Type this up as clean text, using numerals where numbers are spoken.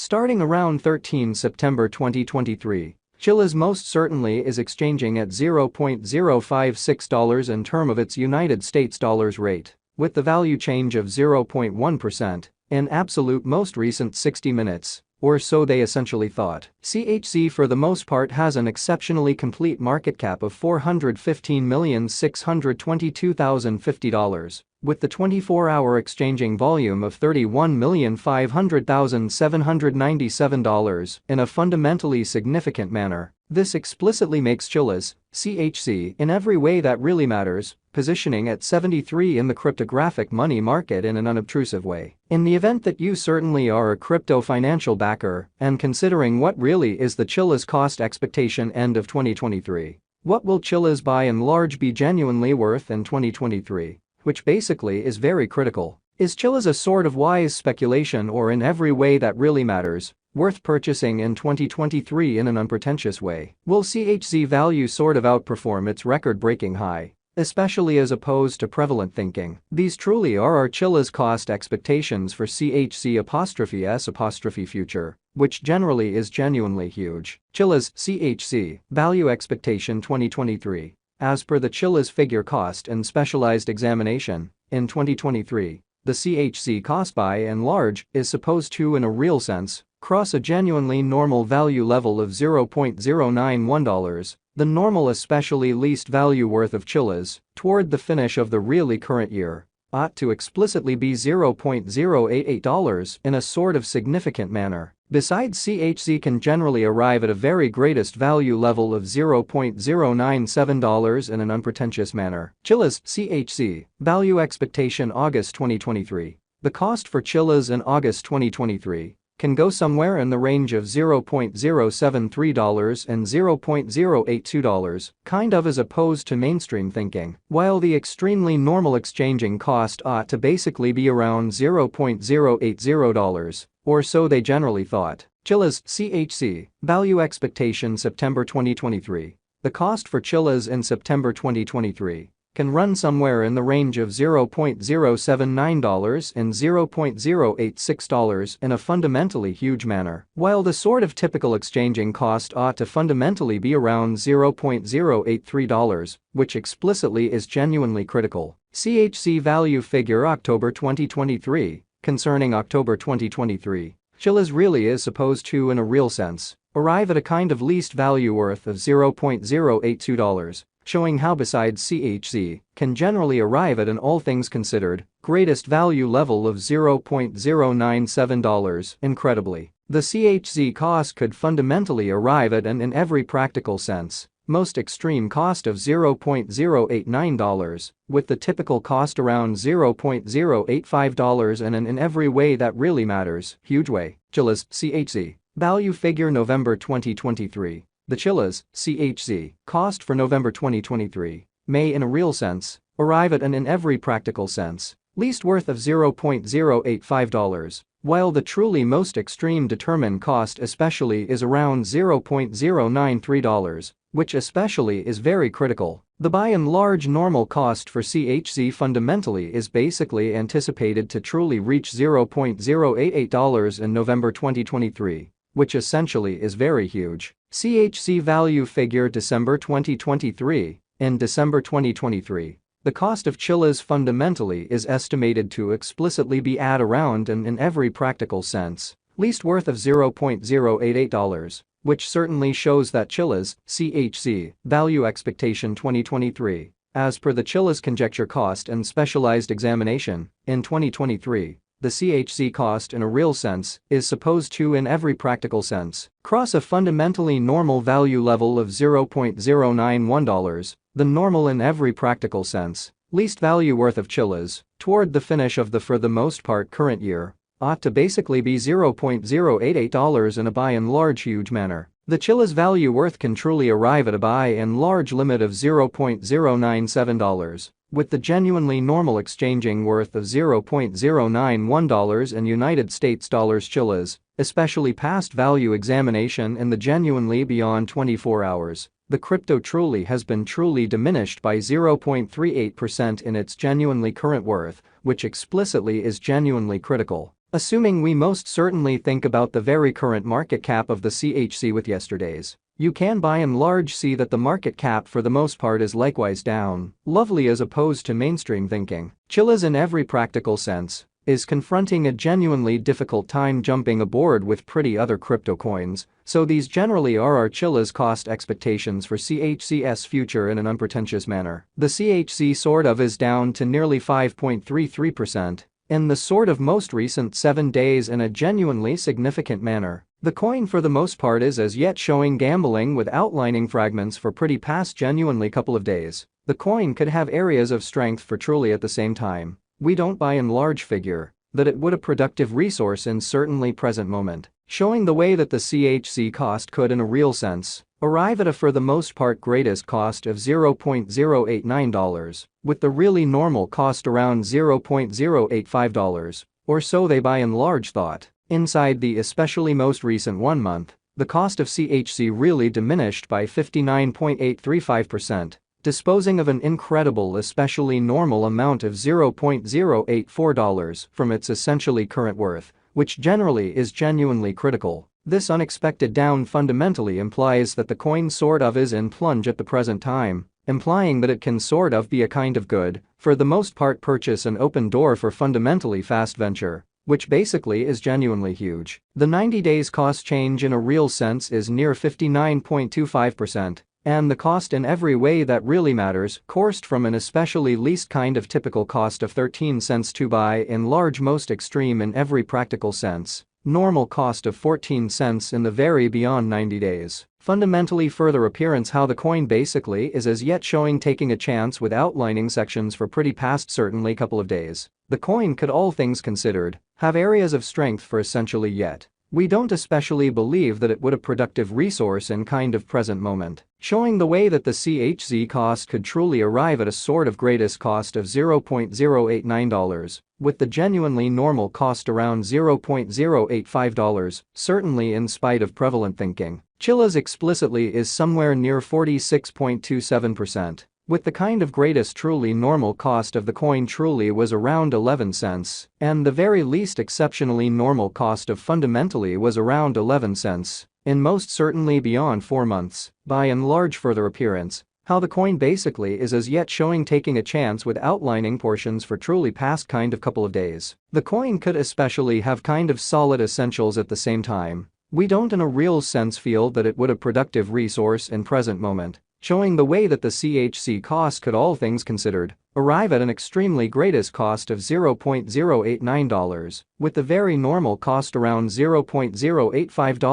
Starting around 13 September 2023, Chilliz most certainly is exchanging at $0.056 in term of its United States dollars rate, with the value change of 0.1% in absolute most recent 60 minutes, or so they essentially thought. CHZ for the most part has an exceptionally complete market cap of $415,622,050, with the 24-hour exchanging volume of $31,500,797 in a fundamentally significant manner. This explicitly makes Chilliz, CHZ, in every way that really matters, positioning at 73 in the cryptographic money market in an unobtrusive way. In the event that you certainly are a crypto financial backer and considering what really is the Chilliz cost expectation end of 2023, what will Chilliz by and large be genuinely worth in 2023? Which basically is very critical. Is Chilliz a sort of wise speculation or in every way that really matters, worth purchasing in 2023 in an unpretentious way? Will CHZ value sort of outperform its record-breaking high, especially as opposed to prevalent thinking? These truly are our Chilliz cost expectations for CHZ''S' future, which generally is genuinely huge. Chilliz, CHZ, value expectation 2023. As per the Chilliz figure cost and specialized examination, in 2023, the CHZ cost by and large is supposed to in a real sense cross a genuinely normal value level of $0.091, the normal especially least value worth of Chilliz, toward the finish of the really current year, ought to explicitly be $0.088 in a sort of significant manner. Besides, CHZ can generally arrive at a very greatest value level of $0.097 in an unpretentious manner. Chilliz, CHZ, value expectation August 2023. The cost for Chilliz in August 2023 can go somewhere in the range of $0.073 and $0.082, kind of as opposed to mainstream thinking, while the extremely normal exchanging cost ought to basically be around $0.080, or so they generally thought. Chilliz, CHZ, value expectation September 2023. The cost for Chilliz in September 2023 can run somewhere in the range of $0.079 and $0.086 in a fundamentally huge manner, while the sort of typical exchanging cost ought to fundamentally be around $0.083, which explicitly is genuinely critical. CHZ value figure October 2023. Concerning October 2023, Chilliz really is supposed to in a real sense arrive at a kind of least value worth of $0.082, showing how besides CHZ can generally arrive at an all things considered greatest value level of $0.097. Incredibly, the CHZ cost could fundamentally arrive at an in every practical sense most extreme cost of $0.089, with the typical cost around $0.085 and an in every way that really matters huge way. Chilliz, CHZ, value figure November 2023. The Chilliz, CHZ, cost for November 2023 may in a real sense arrive at an in every practical sense least worth of $0.085, while the truly most extreme determined cost especially is around $0.093, which especially is very critical. The by and large normal cost for CHZ fundamentally is basically anticipated to truly reach $0.088 in November 2023, which essentially is very huge. CHZ value figure December 2023. In December 2023, the cost of Chilliz fundamentally is estimated to explicitly be at around and in every practical sense least worth of $0.088, which certainly shows that Chilliz, CHZ, value expectation 2023, as per the Chilliz conjecture cost and specialized examination, in 2023, the CHZ cost in a real sense is supposed to in every practical sense cross a fundamentally normal value level of $0.091, the normal in every practical sense least value worth of Chilliz, toward the finish of the for the most part current year, ought to basically be $0.088 in a by and large huge manner. The Chilliz value worth can truly arrive at a by and large limit of $0.097, with the genuinely normal exchanging worth of $0.091 in United States dollars. Chilliz, especially past value examination in the genuinely beyond 24 hours. The crypto truly has been truly diminished by 0.38% in its genuinely current worth, which explicitly is genuinely critical. Assuming we most certainly think about the very current market cap of the CHC with yesterday's, you can by and large see that the market cap for the most part is likewise down, lovely as opposed to mainstream thinking. Chilliz in every practical sense is confronting a genuinely difficult time jumping aboard with pretty other crypto coins, so these generally are our Chilliz cost expectations for CHC's future in an unpretentious manner. The CHC sort of is down to nearly 5.33% in the sort of most recent 7 days in a genuinely significant manner. The coin for the most part is as yet showing gambling with outlining fragments for pretty past genuinely couple of days. The coin could have areas of strength for truly at the same time. We don't by and large figure that it would a productive resource in certainly present moment, showing the way that the CHC cost could in a real sense arrive at a for the most part greatest cost of $0.089, with the really normal cost around $0.085, or so they by and large thought. Inside the especially most recent 1 month, the cost of CHC really diminished by 59.835%, disposing of an incredible especially normal amount of $0.084 from its essentially current worth, which generally is genuinely critical. This unexpected down fundamentally implies that the coin sort of is in plunge at the present time, implying that it can sort of be a kind of good, for the most part purchase an open door for fundamentally fast venture, which basically is genuinely huge. The 90 days cost change in a real sense is near 59.25%, and the cost in every way that really matters coursed from an especially least kind of typical cost of 13 cents to by in large most extreme in every practical sense normal cost of 14 cents in the very beyond 90 days. Fundamentally further appearance how the coin basically is as yet showing taking a chance with outlining sections for pretty past certainly couple of days. The coin could all things considered have areas of strength for essentially yet. We don't especially believe that it would a productive resource in kind of present moment, showing the way that the CHC cost could truly arrive at a sort of greatest cost of $0.089, with the genuinely normal cost around $0.085, certainly in spite of prevalent thinking. Chilliz explicitly is somewhere near 46.27%. With the kind of greatest truly normal cost of the coin truly was around 11 cents, and the very least exceptionally normal cost of fundamentally was around 11 cents, in most certainly beyond 4 months, by and large further appearance, how the coin basically is as yet showing taking a chance with outlining portions for truly past kind of couple of days. The coin could especially have kind of solid essentials at the same time. We don't in a real sense feel that it would a productive resource in present moment, showing the way that the CHC cost could all things considered arrive at an extremely greatest cost of $0.089, with the very normal cost around $0.085.